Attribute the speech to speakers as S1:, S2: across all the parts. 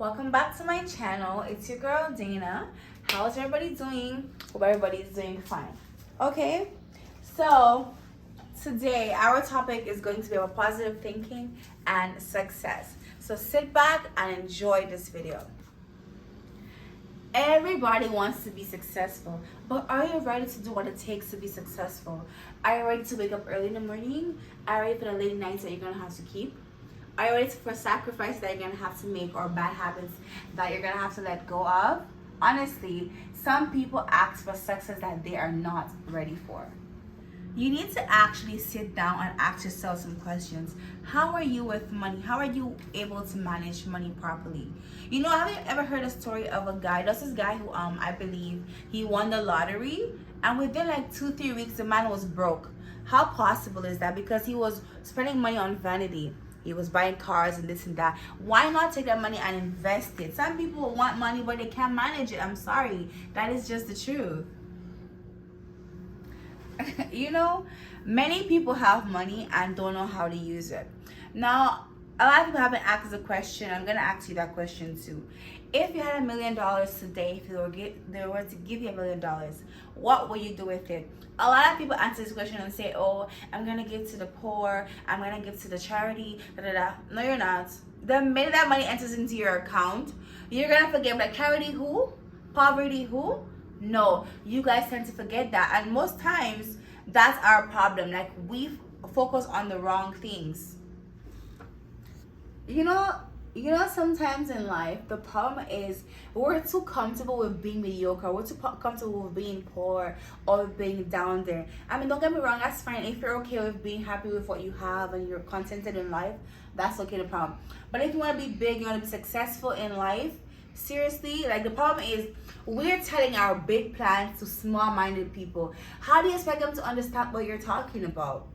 S1: Welcome back to my channel. It's your girl Dana. How's everybody doing? Hope everybody's doing fine. Okay, so today our topic is going to be about positive thinking and success. So sit back and enjoy this video. Everybody wants to be successful, but are you ready to do what it takes to be successful? Are you ready to wake up early in the morning? Are you ready for the late nights that you're gonna have to keep? Are you ready for sacrifices that you're gonna have to make, or bad habits that you're gonna have to let go of? Honestly, some people ask for success that they are not ready for. You need to actually sit down and ask yourself some questions. How are you with money? How are you able to manage money properly? You know, have you ever heard a story of a guy? There's this guy who I believe he won the lottery, and within like 2-3 weeks the man was broke. How possible is that? Because he was spending money on vanity. He was buying cars and this and that. Why not take that money and invest it? Some people want money but they can't manage it. I'm sorry. That is just the truth. You know, many people have money and don't know how to use it. Now, a lot of people haven't asked the question. I'm going to ask you that question too. If you had $1 million today, if they were to give you $1 million, what will you do with it? A lot of people answer this question and say, oh, I'm going to give to the poor. I'm going to give to the charity. Da, da, da. No, you're not. The minute that money enters into your account, you're going to forget, like, charity who? Poverty who? No, you guys tend to forget that. And most times, that's our problem. Like, we focus on the wrong things. You know, sometimes in life, the problem is we're too comfortable with being mediocre. We're too comfortable with being poor or with being down there. I mean, don't get me wrong, that's fine. If you're okay with being happy with what you have and you're contented in life, that's okay, the problem. But if you want to be big, you want to be successful in life, seriously, like, the problem is we're telling our big plans to small-minded people. How do you expect them to understand what you're talking about?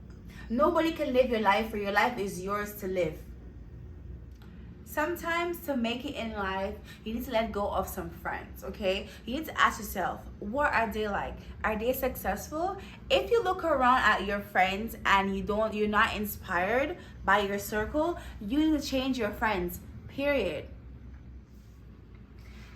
S1: Nobody can live your life, for your life is yours to live. Sometimes to make it in life, you need to let go of some friends, okay? You need to ask yourself, what are they like? Are they successful? If you look around at your friends and you're not inspired by your circle, you need to change your friends, period.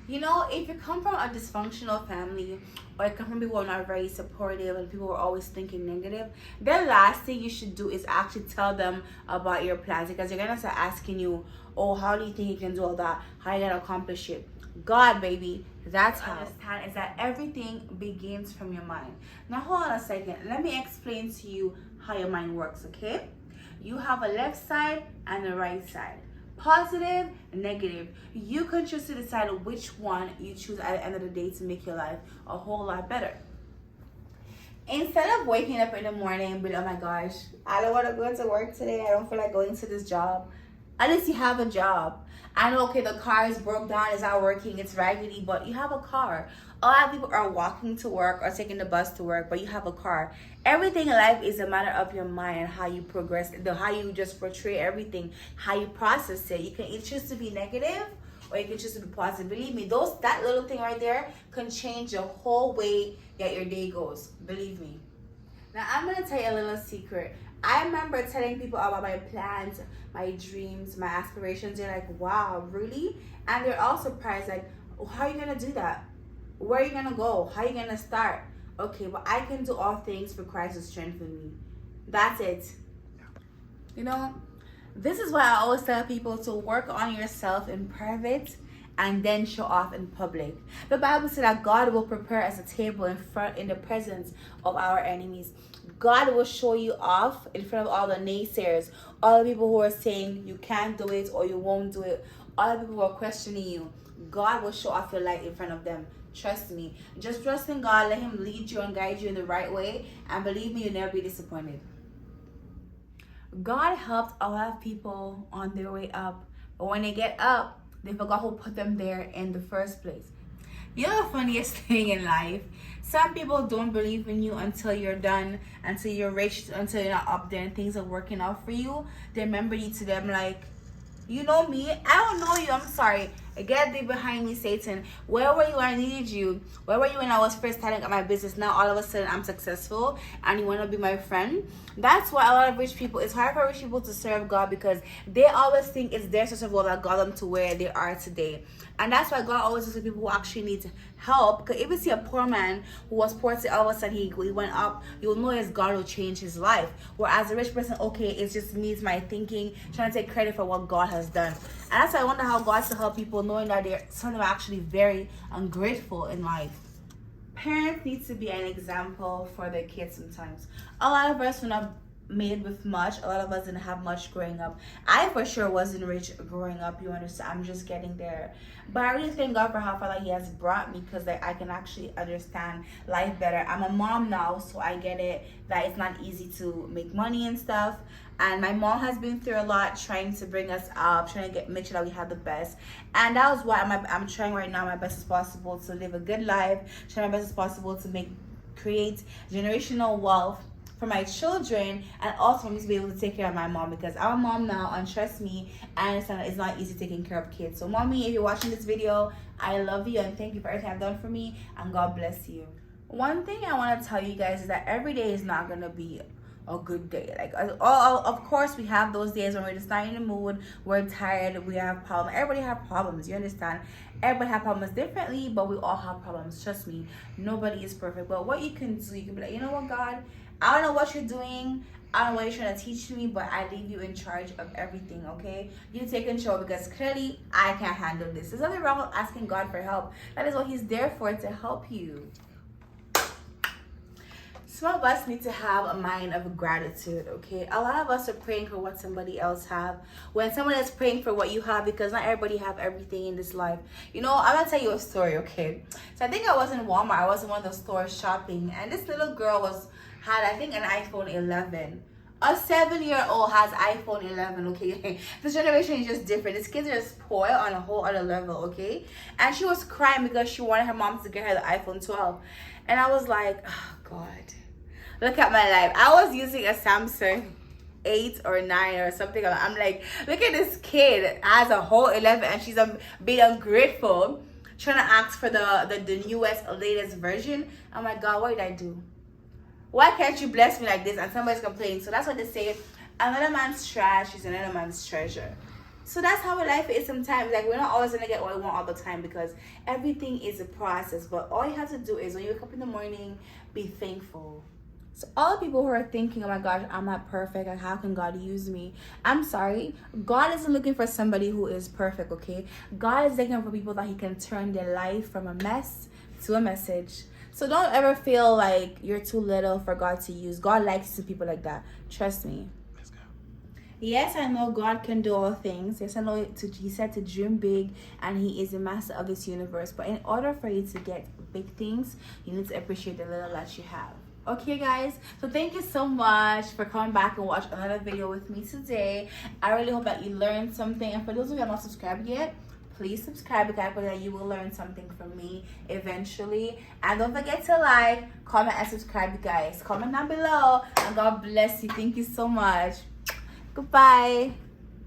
S1: You know, if you come from a dysfunctional family, or you come from people who are not very supportive and people who are always thinking negative, the last thing you should do is actually tell them about your plans, because they're gonna start asking you, oh, how do you think you can do all that? How are you gonna accomplish it? God, baby, that's how. Understand is that everything begins from your mind. Now, hold on a second. Let me explain to you how your mind works, okay? You have a left side and a right side. Positive and negative. You can choose to decide which one you choose at the end of the day to make your life a whole lot better. Instead of waking up in the morning and being, oh my gosh, I don't want to go to work today, I don't feel like going to this job. At least you have a job. I know, okay, the car is broke down, it's not working, it's raggedy, but you have a car. A lot of people are walking to work or taking the bus to work, but you have a car. Everything in life is a matter of your mind and how you progress, how you just portray everything, how you process it. You can either choose to be negative or you can choose to be positive. Believe me, that little thing right there can change the whole way that your day goes. Believe me. Now, I'm going to tell you a little secret. I remember telling people about my plans, my dreams, my aspirations. They're like, wow, really? And they're all surprised, like, how are you going to do that? Where are you going to go? How are you going to start? Okay, but I can do all things for Christ who strengthens me. That's it. You know, this is why I always tell people to work on yourself in private and then show off in public. The Bible says that God will prepare us a table in the presence of our enemies. God will show you off in front of all the naysayers, all the people who are saying you can't do it or you won't do it, all the people who are questioning you. God will show off your light in front of them. Trust me. Just trust in God. Let Him lead you and guide you in the right way. And believe me, you'll never be disappointed. God helped a lot of people on their way up. But when they get up, they forgot who put them there in the first place. You know the funniest thing in life? Some people don't believe in you until you're done, until you're rich, until you're not up there and things are working out for you. They remember you to them like, you know me? I don't know you, I'm sorry. Get thee behind me, Satan. Where were you when I needed you? Where were you when I was first starting up my business? Now all of a sudden I'm successful and you want to be my friend? That's why a lot of rich people, it's hard for rich people to serve God, because they always think it's their source of wealth that got them to where they are today. And that's why God always looks at people who actually need help. Because if you see a poor man who was poor till all of a sudden he went up, you'll know it's God will change his life. Whereas a rich person, okay, it just needs my thinking, trying to take credit for what God has done. And that's why I wonder how God to help people, knowing that some of them are actually very ungrateful in life. Parents need to be an example for their kids sometimes. A lot of us were not made with much. A lot of us didn't have much growing up. I for sure wasn't rich growing up, you understand. I'm just getting there. But I really thank God for how far he has brought me, because I can actually understand life better. I'm a mom now, so I get it that it's not easy to make money and stuff. And my mom has been through a lot, trying to bring us up, trying to make sure that we have the best. And that was why I'm trying right now my best as possible to live a good life, trying my best as possible to create generational wealth for my children, and also for me to be able to take care of my mom, because I'm a mom now, and trust me, I understand that it's not easy taking care of kids. So mommy, if you're watching this video, I love you and thank you for everything I've done for me, and God bless you. One thing I want to tell you guys is that every day is not gonna be a good day. Like, of course we have those days when we're just not in the mood, we're tired, we have problems. Everybody have problems, you understand. Everybody have problems differently, but we all have problems. Trust me, nobody is perfect. But what you can do, you can be like, you know what, God, I don't know what you're doing, I don't know what you're trying to teach me, but I leave you in charge of everything, okay? You take control, because clearly I can't handle this. There's nothing wrong with asking God for help. That is what he's there for, to help you. Some of us need to have a mind of gratitude, okay? A lot of us are praying for what somebody else have, when someone is praying for what you have, because not everybody have everything in this life. You know, I'm gonna tell you a story, okay? So I think I was in Walmart. I was in one of the stores shopping, and this little girl had I think an iPhone 11. A 7-year-old has iPhone 11, okay? This generation is just different. These kids are spoiled on a whole other level, okay? And she was crying because she wanted her mom to get her the iPhone 12. And I was like, oh God, look at my life. I was using a Samsung 8 or 9 or something. I'm like, look at this kid has a whole 11 and she's being ungrateful, trying to ask for the newest, latest version. I'm like, God, what did I do? Why can't you bless me like this? And somebody's complaining. So that's what they say. Another man's trash is another man's treasure. So that's how life is sometimes. Like, we're not always going to get what we want all the time, because everything is a process. But all you have to do is, when you wake up in the morning, be thankful. So all the people who are thinking, oh my gosh, I'm not perfect, and how can God use me? I'm sorry. God isn't looking for somebody who is perfect, okay? God is looking for people that he can turn their life from a mess to a message. So don't ever feel like you're too little for God to use. God likes to people like that. Trust me. Let's go. Yes, I know God can do all things. Yes, I know he said to dream big, and he is the master of this universe. But in order for you to get big things, you need to appreciate the little that you have. Okay guys, so thank you so much for coming back and watch another video with me today. I really hope that you learned something, and for those of you who are not subscribed yet, please subscribe, because I hope that you will learn something from me eventually. And don't forget to like, comment, and subscribe, guys. Comment down below, and God bless you. Thank you so much. Goodbye.